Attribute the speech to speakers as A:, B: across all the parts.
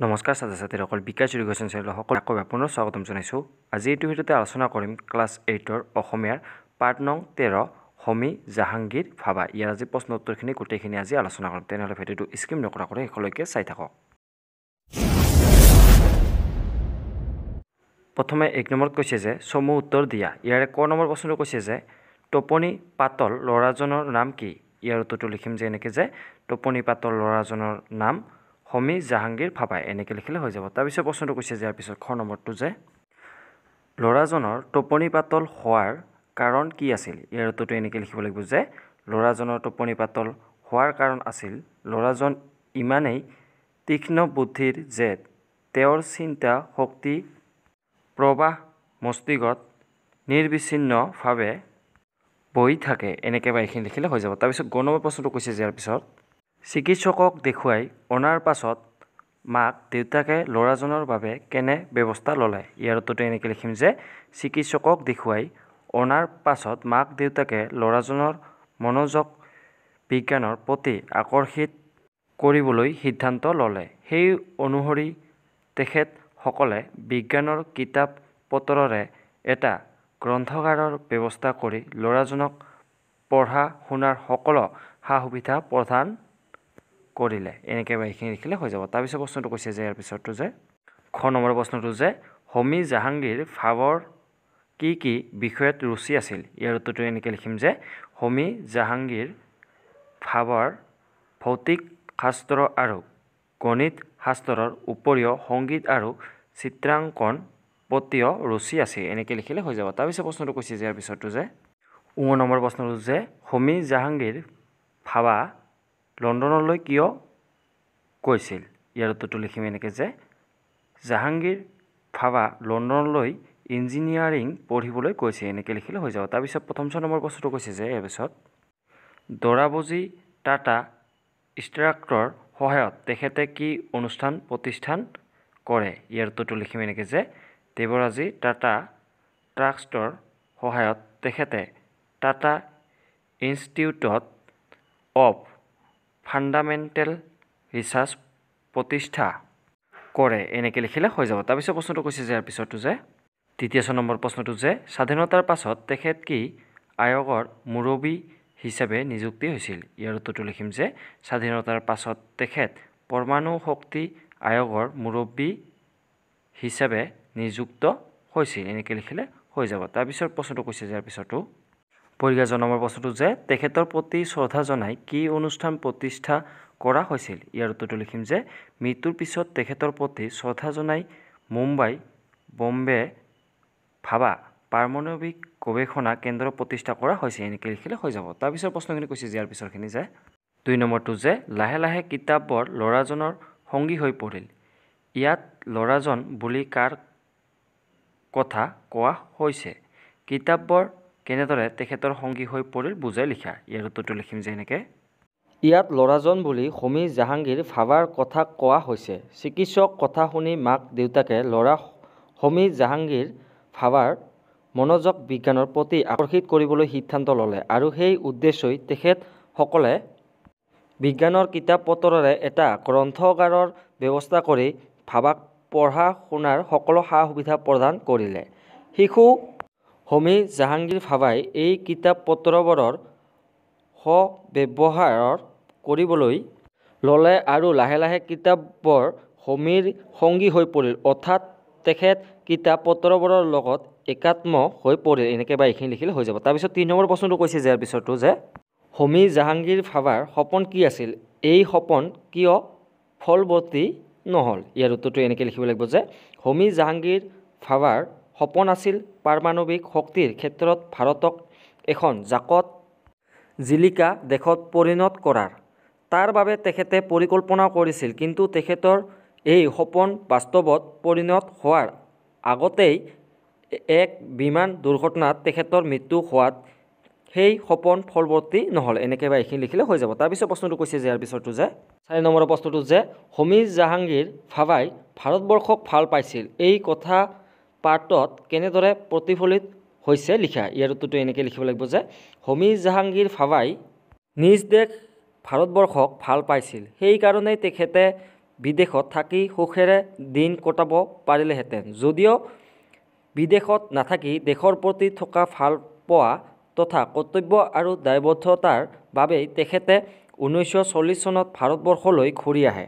A: নমস্কাৰ ছাত্ৰ-ছাত্ৰীসকল বিকাশ এডুকেশ্যন চেনেলৰ সকলো পুনৰ স্বাগতম জনাইছোঁ। আজি এইটো ভিডিঅ'তে আলোচনা কৰিম ক্লাছ 8ৰ অসমীয়াৰ পাঠ নং 13 হোমী জাহাংগীৰ ভাবা। ইয়াৰ আজি প্ৰশ্ন উত্তৰখিনি গোটেইখিনি আজি আলোচনা কৰিম। তেনেহ'লে ভিডিঅ'টো স্কিপ নকৰাকৈ শেষলৈকে চাই থাকক। প্ৰথমে 1 নম্বৰত কৈছে যে চমু উত্তৰ দিয়া। ইয়াৰে ক নম্বৰ প্ৰশ্নটো কৈছে যে টোপনি পাতল ল'ৰাজনৰ নাম কি? ইয়াৰ উত্তৰটো লিখিম যে এনেকৈ যে টোপনি পাতল ল'ৰাজনৰ নাম হোমী জাহাংগীৰ ভাবা এনেকৈ লিখিলে হৈ যাব। তাৰপিছত প্ৰশ্নটো কৈছে যে ইয়াৰ পিছত খ নম্বৰটো যে ল'ৰাজনৰ টোপনি পাতল হোৱাৰ কাৰণ কি আছিল? ইয়াৰ উত্তৰটো এনেকৈ লিখিব লাগিব যে ল'ৰাজনৰ টোপনি পাতল হোৱাৰ কাৰণ আছিল ল'ৰাজন ইমানেই তীক্ষ্ণ বুদ্ধিৰ যে তেওঁৰ চিন্তা শক্তি প্ৰবাহ মস্তিষ্কত নিৰবিচ্ছিন্নভাৱে বহি থাকে এনেকৈ বা এইখিনি লিখিলে হৈ যাব। তাৰপিছত গ নম্বৰ প্ৰশ্নটো কৈছে যে ইয়াৰ পিছত চিকিৎসকক দেখুৱাই অনাৰ পাছত মাক দেউতাকে ল'ৰাজনৰ বাবে কেনে ব্যৱস্থা ল'লে? ইয়াৰ উত্তৰটো এনেকৈ লিখিম যে চিকিৎসকক দেখুৱাই অনাৰ পাছত মাক দেউতাকে ল'ৰাজনৰ মনোযোগ বিজ্ঞানৰ প্ৰতি আকৰ্ষিত কৰিবলৈ সিদ্ধান্ত ল'লে। সেই অনুসৰি তেখেতসকলে বিজ্ঞানৰ কিতাপ পত্ৰৰে এটা গ্ৰন্থাগাৰৰ ব্যৱস্থা কৰি ল'ৰাজনক পঢ়া শুনাৰ সকলো সা সুবিধা প্ৰদান কৰিলে এনেকৈ বা এইখিনি লিখিলে হৈ যাব। তাৰপিছত প্ৰশ্নটো কৈছে যে ইয়াৰ পিছৰটো যে খ নম্বৰ প্ৰশ্নটো যে হোমী জাহাংগীৰ ভাবৰ কি কি বিষয়ত ৰুচি আছিল? ইয়াৰ উত্তৰটো এনেকৈ লিখিম যে হোমী জাহাংগীৰ ভাবৰ ভৌতিক শাস্ত্ৰ আৰু গণিত শাস্ত্ৰৰ উপৰিও সংগীত আৰু চিত্ৰাংকন প্ৰতিও ৰুচি আছে এনেকৈ লিখিলে হৈ যাব। তাৰপিছত প্ৰশ্নটো কৈছে যে ইয়াৰ পিছৰটো যে নম্বৰ প্ৰশ্নটো যে হোমী জাহাংগীৰ ভাবা লণ্ডনলৈ কিয় গৈছিল? ইয়াৰ উত্তৰটো লিখিম এনেকৈ যে জাহাংগীৰ ভাবা লণ্ডনলৈ ইঞ্জিনিয়াৰিং পঢ়িবলৈ গৈছে এনেকৈ লিখিলে হৈ যাব। তাৰপিছত প্ৰথম নম্বৰ প্ৰশ্নটো কৈছে যে ইয়াৰ পিছত দৰাবজি টাটা ষ্ট্ৰাক্টৰ সহায়ত তেখেতে কি অনুষ্ঠান প্ৰতিষ্ঠান কৰে? ইয়াৰ উত্তৰটো লিখিম এনেকৈ যে দেৱৰাজী টাটা ট্ৰাষ্টৰ সহায়ত তেখেতে Tata institute of fundamental research প্ৰতিষ্ঠা কৰে এনেকৈ লিখিলে হৈ যাব। তাৰপিছত প্ৰশ্নটো কৈছে যে ইয়াৰ পিছৰটো যে তৃতীয় নম্বৰ প্ৰশ্নটো যে স্বাধীনতাৰ পাছত তেখেত কি আয়োগৰ মুৰব্বী হিচাপে নিযুক্তি হৈছিল? ইয়াৰ উত্তৰটো লিখিম যে স্বাধীনতাৰ পাছত তেখেত পৰমাণু শক্তি আয়োগৰ মুৰব্বী হিচাপে নিযুক্ত হৈছিল এনেকৈ লিখিলে হৈ যাব। তাৰপিছত প্ৰশ্নটো কৈছে যে ইয়াৰ পিছৰটো 11 নম্বৰ প্ৰশ্নটো যে তেখেতৰ প্ৰতি শ্ৰদ্ধা জনাই কি অনুষ্ঠান প্ৰতিষ্ঠা কৰা হৈছিল? ইয়াৰ উত্তৰটো লিখিম যে মৃত্যুৰ পিছত তেখেতৰ প্ৰতি শ্ৰদ্ধা জনাই মুম্বাই বম্বে ভাবা পাৰমাণৱিক গৱেষণা কেন্দ্ৰ প্ৰতিষ্ঠা কৰা হৈছে এনেকৈ লিখিলে হৈ যাব। তাৰপিছত প্ৰশ্নখিনি কৈছে যে ইয়াৰ পিছৰখিনি যে 2 নম্বৰটো যে লাহে লাহে কিতাপবোৰ ল'ৰাজনৰ সংগী হৈ পৰিল। ইয়াত ল'ৰাজন বুলি কাৰ কথা কোৱা হৈছে? কিতাপবোৰ কেনেদৰে তেখেতৰ সংগী হৈ পৰিল বুজাই লিখা। ইয়াৰ উত্তৰটো লিখিম যে এনেকৈ ইয়াত ল'ৰাজন বুলি হোমী জাহাংগীৰ ভাৱাৰ কথা কোৱা হৈছে। চিকিৎসক কথা শুনি মাক দেউতাকে ল'ৰা হোমী জাহাংগীৰ ভাৱাৰ মনোযোগ বিজ্ঞানৰ প্ৰতি আকৰ্ষিত কৰিবলৈ সিদ্ধান্ত ল'লে আৰু সেই উদ্দেশ্যই তেখেতসকলে বিজ্ঞানৰ কিতাপ পত্ৰৰে এটা গ্ৰন্থাগাৰৰ ব্যৱস্থা কৰি ভাবাক পঢ়া শুনাৰ সকলো সা সুবিধা প্ৰদান কৰিলে। শিশু হোমী জাহাংগীৰ ভাবাই এই কিতাপ পত্ৰবোৰৰ সব্যৱহাৰ কৰিবলৈ ল'লে আৰু লাহে লাহে কিতাপবোৰ হোমীৰ সংগী হৈ পৰিল, অৰ্থাৎ তেখেত কিতাপ পত্ৰবোৰৰ লগত একাত্ম হৈ পৰিল এনেকৈ বা এইখিনি লিখিলে হৈ যাব। তাৰপিছত 3 নম্বৰ প্ৰশ্নটো কৈছে যে ইয়াৰ পিছৰটো যে হোমী জাহাংগীৰ ভাৱাৰ সপোন কি আছিল? এই সপোন কিয় ফলৱৰ্তী নহ'ল? ইয়াৰ উত্তৰটো এনেকৈ লিখিব লাগিব যে হোমী জাহাংগীৰ ভাৱাৰ সপোন আছিল পাৰমাণৱিক শক্তিৰ ক্ষেত্ৰত ভাৰতক এখন জাকত জিলিকা দেশত পৰিণত কৰাৰ। তাৰ বাবে তেখেতে পৰিকল্পনা কৰিছিল, কিন্তু তেখেতৰ এই সপোন বাস্তৱত পৰিণত হোৱাৰ আগতেই এক বিমান দুৰ্ঘটনাত তেখেতৰ মৃত্যু হোৱাত সেই সপোন ফলৱৰ্তী নহ'ল এনেকৈ বা এইখিনি লিখিলে হৈ যাব। তাৰপিছত প্ৰশ্নটো কৈছে যে ইয়াৰ পিছৰটো যে 4 নম্বৰ প্ৰশ্নটো যে হোমী জাহাংগীৰ ভাবাই ভাৰতবৰ্ষক ভাল পাইছিল এই কথা পাঠত কেনেদৰে প্ৰতিফলিত হৈছে লিখা। ইয়াৰ উত্তৰটো এনেকৈ লিখিব লাগিব যে হোমী জাহাংগীৰ ভাবাই নিজ দেশ ভাৰতবৰ্ষক ভাল পাইছিল, সেইকাৰণেই তেখেতে বিদেশত থাকি সুখেৰে দিন কটাব পাৰিলেহেঁতেন। যদিও বিদেশত নাথাকি দেশৰ প্ৰতি থকা ভাল পোৱা তথা কৰ্তব্য আৰু দায়বদ্ধতাৰ বাবেই তেখেতে 1940 চনত ভাৰতবৰ্ষলৈ ঘূৰি আহে।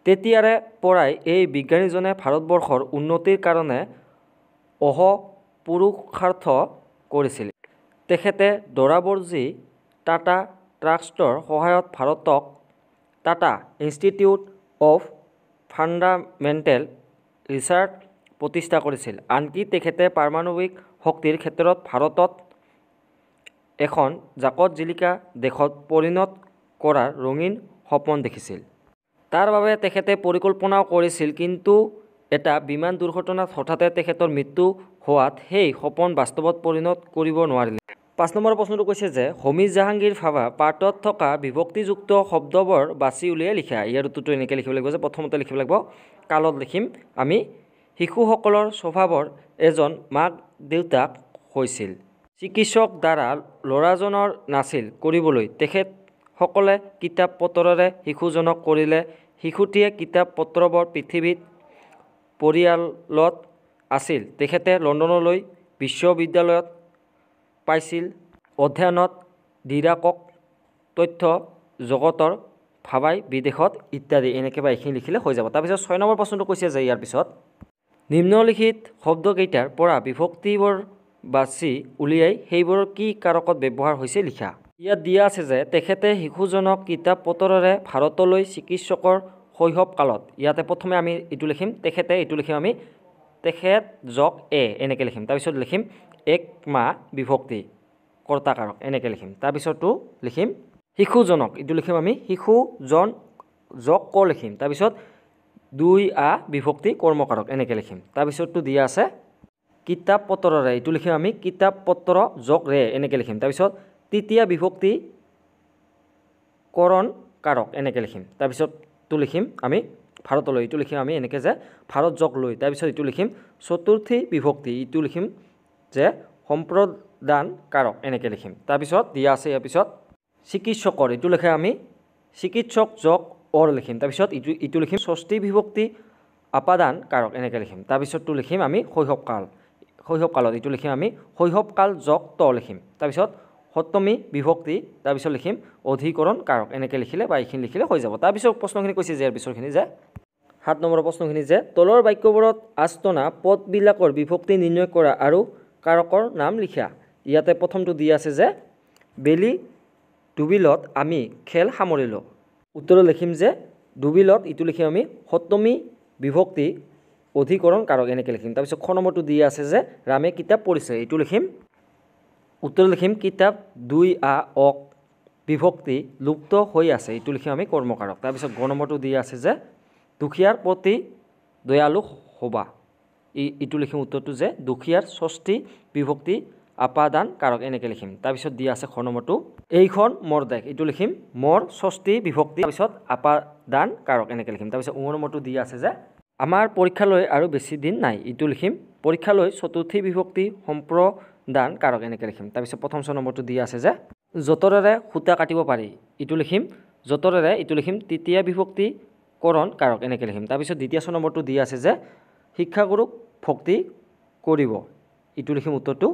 A: তেতিয়াৰে পৰাই এই বিজ্ঞানীজনে ভাৰতবৰ্ষৰ উন্নতিৰ কাৰণে অহোপুৰুষাৰ্থ কৰিছিল। তেখেতে দৰাবৰ্জী টাটা ট্ৰাষ্টৰ সহায়ত ভাৰতক Tata institute of fundamental research প্ৰতিষ্ঠা কৰিছিল। আনকি তেখেতে পাৰমাণৱিক শক্তিৰ ক্ষেত্ৰত ভাৰতক এখন জাকত জিলিকা দেশত পৰিণত কৰাৰ ৰঙীন সপোন দেখিছিল। তাৰ বাবে তেখেতে পৰিকল্পনাও কৰিছিল, কিন্তু এটা বিমান দুৰ্ঘটনাত হঠাতে তেখেতৰ মৃত্যু হোৱাত সেই সপোন বাস্তৱত পৰিণত কৰিব নোৱাৰিলে। 5 নম্বৰ প্ৰশ্নটো কৈছে যে হোমী জাহাংগীৰ ভাবা পাঠত থকা বিভক্তিযুক্ত শব্দবোৰ বাছি উলিয়াই লিখা। ইয়াৰ উত্তৰটো এনেকৈ লিখিব লাগিব যে প্ৰথমতে লিখিব লাগিব কালত লিখিম আমি শিশুসকলৰ স্বভাৱৰ এজন মাক দেউতাক হৈছিল। চিকিৎসক দ্বাৰা ল'ৰাজনৰ নাছিল কৰিবলৈ তেখেতসকলে কিতাপ পত্ৰৰে শিশুজনক কৰিলে। শিশুটিয়ে কিতাপ পত্ৰবোৰ পৃথিৱীত পৰিয়ালত আছিল। তেখেতে লণ্ডনলৈ বিশ্ববিদ্যালয়ত পাইছিল। অধ্যয়নত ডিৰাকক তথ্য জগতৰ ভাবাই বিদেশত ইত্যাদি এনেকৈ বা এইখিনি লিখিলে হৈ যাব। তাৰপিছত 6 নম্বৰ প্ৰশ্নটো কৈছে যে ইয়াৰ পিছত নিম্নলিখিত শব্দকেইটাৰ পৰা বিভক্তিবোৰ বাছি উলিয়াই সেইবোৰৰ কি কাৰকত ব্যৱহাৰ হৈছে লিখা। ইয়াত দিয়া আছে যে তেখেতে শিশুজনক কিতাপ পত্ৰৰে ভাৰতলৈ চিকিৎসকৰ শৈশৱ কালত। ইয়াতে প্ৰথমে আমি এইটো লিখিম তেখেতে, এইটো লিখিম আমি তেখেত জক এনেকৈ লিখিম। তাৰপিছত লিখিম এক মা বিভক্তি কৰ্তা কাৰক এনেকৈ লিখিম। তাৰপিছতটো লিখিম শিশুজনক, এইটো লিখিম আমি শিশুজন জক ক লিখিম। তাৰপিছত 2 বিভক্তি কৰ্মকাৰক এনেকৈ লিখিম। তাৰপিছতটো দিয়া আছে কিতাপ পত্ৰৰে, এইটো লিখিম আমি কিতাপ পত্ৰ জক ৰে এনেকৈ লিখিম। তাৰপিছত তৃতীয়া বিভক্তি কৰণ কাৰক এনেকৈ লিখিম। তাৰপিছতটো লিখিম আমি ভাৰতলৈ, এইটো লিখিম আমি এনেকৈ যে ভাৰত জক লৈ। তাৰপিছত এইটো লিখিম চতুৰ্থী বিভক্তি, এইটো লিখিম যে সম্প্ৰদান কাৰক এনেকৈ লিখিম। তাৰপিছত দিয়া আছে ইয়াৰ পিছত চিকিৎসকৰ, এইটো লিখে আমি চিকিৎসক জক অৰ লিখিম। তাৰপিছত এইটো লিখিম ষষ্ঠী বিভক্তি আপাদান কাৰক এনেকৈ লিখিম। তাৰপিছতটো লিখিম আমি শৈশৱকালত, এইটো লিখিম আমি শৈশৱকাল জক ত লিখিম। তাৰপিছত সপ্তমী বিভক্তি, তাৰপিছত লিখিম অধিকৰণ কাৰক এনেকৈ লিখিলে বা এইখিনি লিখিলে হৈ যাব। তাৰপিছত প্ৰশ্নখিনি কৈছে যে ইয়াৰ পিছৰখিনি যে 7 নম্বৰ প্ৰশ্নখিনি যে তলৰ বাক্যবোৰত আস্তানা পদবিলাকৰ বিভক্তি নিৰ্ণয় কৰা আৰু কাৰকৰ নাম লিখা। ইয়াতে প্ৰথমটো দিয়া আছে যে বেলি ডুবিলত আমি খেল সামৰিলোঁ। উত্তৰত লিখিম যে ডুবিলত, এইটো লিখিম আমি সপ্তমী বিভক্তি অধিকৰণ কাৰক এনেকৈ লিখিম। তাৰপিছত খ নম্বৰটো দিয়া আছে যে ৰামে কিতাপ পঢ়িছে, এইটো লিখিম উত্তৰত লিখিম কিতাপ 2 অক বিভক্তি লুপ্ত হৈ আছে, এইটো লিখিম আমি কৰ্মকাৰক। তাৰপিছত গ নম্বৰটো দিয়া আছে যে দুখীয়াৰ প্ৰতি দয়ালু হ'বা, এইটো লিখিম উত্তৰটো যে দুখীয়াৰ ষষ্ঠী বিভক্তি আপাদান কাৰক এনেকৈ লিখিম। তাৰপিছত দিয়া আছে খ নম্বৰটো এইখন মোৰ দেশ, এইটো লিখিম মোৰ ষষ্ঠী বিভক্তি তাৰপিছত আপাদান কাৰক এনেকৈ লিখিম। তাৰপিছত ঙ নম্বৰটো দিয়া আছে যে আমাৰ পৰীক্ষালৈ আৰু বেছি দিন নাই, এইটো লিখিম পৰীক্ষালৈ চতুৰ্থী বিভক্তি সম্প্ৰদান কাৰক এনেকৈ লিখিম। তাৰপিছত প্ৰথম 6 নম্বৰটো দিয়া আছে যে যতৰেৰে সূতা কাটিব পাৰি, এইটো লিখিম যতৰেৰে, এইটো লিখিম তৃতীয়া বিভক্তি কৰণ কাৰক এনেকৈ লিখিম। তাৰপিছত দ্বিতীয় 6 নম্বৰটো দিয়া আছে যে শিক্ষাগুৰুক ভক্তি কৰিব, এইটো লিখিম উত্তৰটো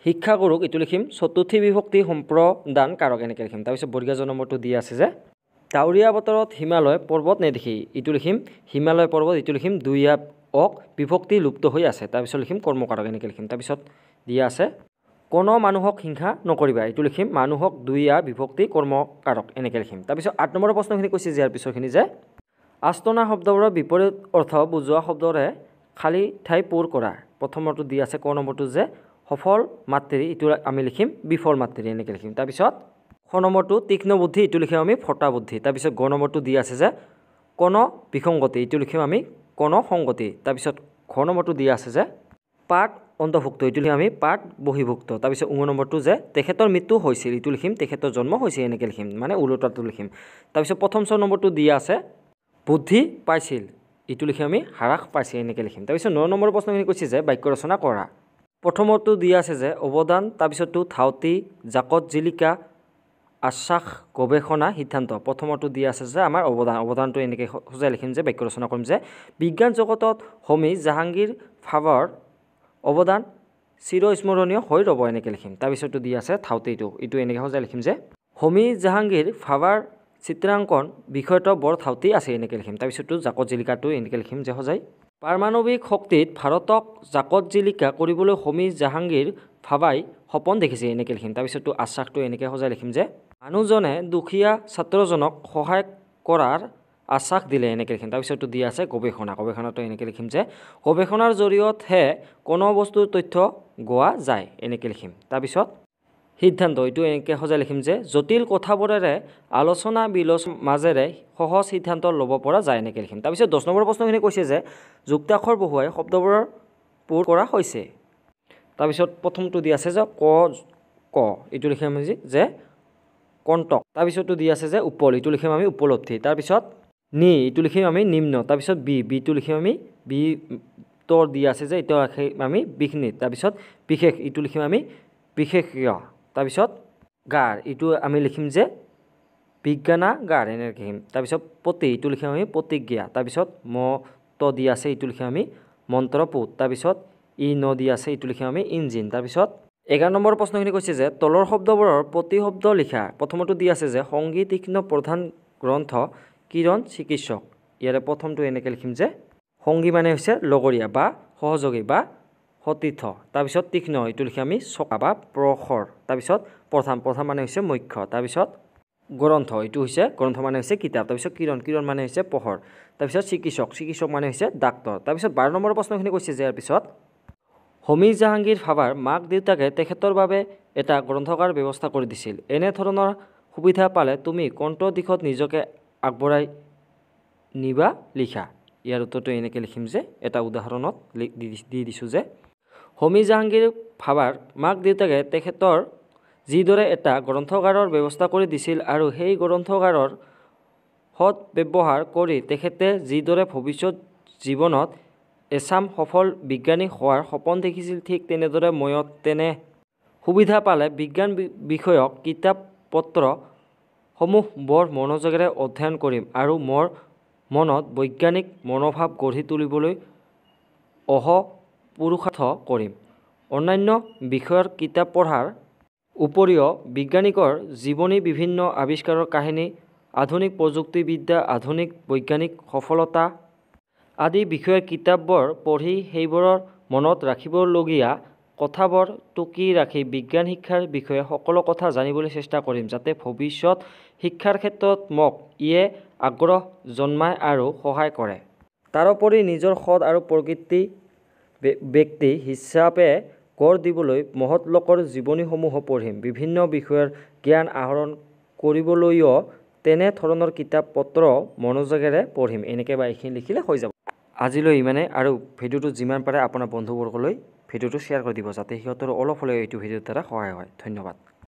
A: শিক্ষাগুৰুক, এইটো লিখিম চতুৰ্থী বিভক্তি সম্প্ৰদান কাৰক এনেকৈ লিখিম। তাৰপিছত বৰ্গীয় জ নম্বৰটো দিয়া আছে যে ডাৱৰীয়া বতৰত হিমালয় পৰ্বত নেদেখি, এইটো লিখিম হিমালয় পৰ্বত, এইটো লিখিম 2 অক বিভক্তি লুপ্ত হৈ আছে। তাৰপিছত লিখিম কৰ্মকাৰক এনেকৈ লিখিম। তাৰপিছত দিয়া আছে কোনো মানুহক হিংসা নকৰিবা, এইটো লিখিম মানুহক 2 বিভক্তি কৰ্মকাৰক এনেকৈ লিখিম। তাৰপিছত 8 নম্বৰ প্ৰশ্নখিনি কৈছে যে ইয়াৰ পিছৰখিনি যে আস্তানা শব্দবোৰৰ বিপৰীত অৰ্থ বুজোৱা শব্দৰে খালী ঠাই পূৰ কৰা। প্ৰথমটো দিয়া আছে ক নম্বৰটো যে সফল মাতৃ, এইটো আমি লিখিম বিফল মাতৃ এনেকৈ লিখিম। তাৰপিছত খ নম্বৰটো তীক্ষ্ণ বুদ্ধি, এইটো লিখিম আমি ফটা বুদ্ধি। তাৰপিছত গ নম্বৰটো দিয়া আছে যে কোন বিসংগতি, এইটো লিখিম আমি কোন সংগতি। তাৰপিছত ঘ নম্বৰটো দিয়া আছে যে পাঠ অন্তৰ্ভুক্ত, এইটো লিখিম আমি পাঠ বহিৰ্ভুক্ত। তাৰপিছত ঙ নম্বৰটো যে তেখেতৰ মৃত্যু হৈছিল, এইটো লিখিম তেখেতৰ জন্ম হৈছিল এনেকৈ লিখিম, মানে ওলোটাটো লিখিম। তাৰপিছত প্ৰথম 6 নম্বৰটো দিয়া আছে বুদ্ধি পাইছিল, এইটো লিখি আমি হ্ৰাস পাইছে এনেকৈ লিখিম। তাৰপিছত 9 নম্বৰ প্ৰশ্নখিনি কৈছে যে বাক্য ৰচনা কৰা। প্ৰথমটো দিয়া আছে যে অৱদান, তাৰপিছতটো ধাউতি জাকত জিলিকা আশ্বাস গৱেষণা সিদ্ধান্ত প্ৰথমটো দিয়া আছে যে আমাৰ অৱদানটো এনেকৈ সজাই লিখিম যে বাক্য ৰচনা কৰিম যে বিজ্ঞান জগতত হোমী জাহাংগীৰ ভাৱাৰ অৱদান চিৰস্মৰণীয় হৈ ৰ'ব এনেকৈ লিখিম। তাৰপিছতো দিয়া আছে ঠাউতে এইটো এনেকৈ সজাই লিখিম যে হোমী জাহাংগীৰ ভাৱাৰ চিত্ৰাংকন বিষয়টো বৰ ঠাউতি আছে এনেকৈ লিখিম। তাৰপিছতো জাকত জিলিকাটো এনেকৈ লিখিম যে সজাই পাৰমাণৱিক শক্তিত ভাৰতক জাকত জিলিকা কৰিবলৈ হোমী জাহাংগীৰ ভাৱাই সপোন দেখিছে এনেকৈ লিখিম। তাৰপিছতো আশ্বাসটো এনেকৈ সজাই লিখিম যে মানুহজনে দুখীয়া ছাত্ৰজনক সহায় কৰাৰ আশ্বাস দিলে এনেকৈ লিখিম। তাৰপিছতো দিয়া আছে গৱেষণাটো এনেকৈ লিখিম যে গৱেষণাৰ জৰিয়তেহে কোনো বস্তুৰ তথ্য গোৱা যায় এনেকৈ লিখিম। তাৰপিছত সিদ্ধান্ত এইটো এনেকৈ সজাই লিখিম যে জটিল কথাবোৰেৰে আলোচনা বিলোচনাৰ মাজেৰে সহজ সিদ্ধান্ত ল'ব পৰা যায় এনেকৈ লিখিম। তাৰপিছত 10 নম্বৰ প্ৰশ্নখিনি কৈছে যে যুক্তাক্ষৰ বহুৱাই শব্দবোৰৰ পূৰ কৰা হৈছে। তাৰপিছত প্ৰথমটো দিয়া আছে যে ক এইটো লিখিম আমি যে কণ্টক। তাৰপিছতো দিয়া আছে যে উপল এইটো লিখিম আমি উপলব্ধি। তাৰপিছত নি এইটো লিখিম আমি নিম্ন। তাৰপিছত বিটো লিখিম আমি তোৰ দিয়া আছে যে এইটো লিখিম আমি বিঘ্নিত। তাৰপিছত বিশেষ এইটো লিখিম আমি বিশেষজ্ঞ। তাৰপিছত গাৰ এইটো আমি লিখিম যে বিজ্ঞানাগাৰ এনেকৈ লিখিম। তাৰপিছত প্ৰতি এইটো লিখিম আমি প্ৰতিজ্ঞা। তাৰপিছত ত দিয়া আছে এইটো লিখিম আমি মন্ত্ৰপুত। তাৰপিছত ন দিয়া আছে এইটো লিখিম আমি ইঞ্জিন। তাৰপিছত 11 নম্বৰ প্ৰশ্নখিনি কৈছে যে তলৰ শব্দবোৰৰ প্ৰতি শব্দ লিখা। প্ৰথমটো দিয়া আছে যে সংগী তীক্ষ্ণ প্ৰধান গ্ৰন্থ কিৰণ চিকিৎসক। ইয়াৰে প্ৰথমটো এনেকৈ লিখিম যে সংগী মানে হৈছে লগৰীয়া বা সহযোগী বা সতীৰ্থ। তাৰপিছত তীক্ষ্ণ এইটো লিখিম আমি চকা বা প্ৰখৰ। তাৰপিছত প্ৰধান মানে হৈছে মুখ্য। তাৰপিছত গ্ৰন্থ এইটো হৈছে গ্ৰন্থ মানে হৈছে কিতাপ। তাৰপিছত কিৰণ মানে হৈছে পোহৰ। তাৰপিছত চিকিৎসক মানে হৈছে ডাক্তৰ। তাৰপিছত 12 নম্বৰ প্ৰশ্নখিনি কৈছে যে ইয়াৰ পিছত হোমী জাহাংগীৰ ভাৱাৰ মাক দেউতাকে তেখেতৰ বাবে এটা গ্ৰন্থগাৰ ব্যৱস্থা কৰি দিছিল। এনেধৰণৰ সুবিধা পালে তুমি কোনটো দিশত নিজকে আগবঢ়াই নিবা লিখা। ইয়াৰ উত্তৰটো এনেকৈ লিখিম যে এটা উদাহৰণত দি দিছোঁ যে হোমী জাহাংগীৰ ভাৱাৰ মাক দেউতাকে তেখেতৰ যিদৰে এটা গ্ৰন্থগাৰৰ ব্যৱস্থা কৰি দিছিল আৰু সেই গ্ৰন্থগাৰৰ সৎ ব্যৱহাৰ কৰি তেখেতে যিদৰে ভৱিষ্যত জীৱনত এচাম সফল বিজ্ঞানী হোৱাৰ সপোন দেখিছিল, ঠিক তেনেদৰে ময়ো তেনে সুবিধা পালে বিজ্ঞান বিষয়ক কিতাপ পত্ৰসমূহ বৰ মনোযোগেৰে অধ্যয়ন কৰিম আৰু মোৰ মনত বৈজ্ঞানিক মনোভাৱ গঢ়ি তুলিবলৈ পুৰুষাৰ্থ কৰিম। অন্যান্য বিষয়ৰ কিতাপ পঢ়াৰ উপৰিও বিজ্ঞানিকৰ জীৱনী, বিভিন্ন আৱিষ্কাৰৰ কাহিনী, আধুনিক প্ৰযুক্তিবিদ্যা, আধুনিক বৈজ্ঞানিক সফলতা আদি বিষয়ৰ কিতাপবোৰ পঢ়ি সেইবোৰৰ মনত ৰাখিবলগীয়া কথাবোৰ টুকি ৰাখি বিজ্ঞান শিক্ষাৰ বিষয়ে সকলো কথা জানিবলৈ চেষ্টা কৰিম, যাতে ভৱিষ্যত শিক্ষাৰ ক্ষেত্ৰত মোক ইয়ে আগ্ৰহ জন্মায় আৰু সহায় কৰে। তাৰোপৰি নিজৰ সৎ আৰু প্ৰকৃতি ব্যক্তি হিচাপে গঢ় দিবলৈ মহৎ লোকৰ জীৱনীসমূহ পঢ়িম। বিভিন্ন বিষয়ৰ জ্ঞান আহৰণ কৰিবলৈও তেনে ধৰণৰ কিতাপ পত্ৰ মনোযোগেৰে পঢ়িম। এনেকৈ বা এইখিনি লিখিলে হৈ যাব। আজিলৈ ইমানে। আৰু ভিডিঅ'টো যিমান পাৰে আপোনাৰ বন্ধুবৰ্গলৈ ভিডিঅ'টো শ্বেয়াৰ কৰি দিব, যাতে সিহঁতৰ অলপ হ'লেও এইটো ভিডিঅ'ৰ দ্বাৰা সহায় হয়। ধন্যবাদ।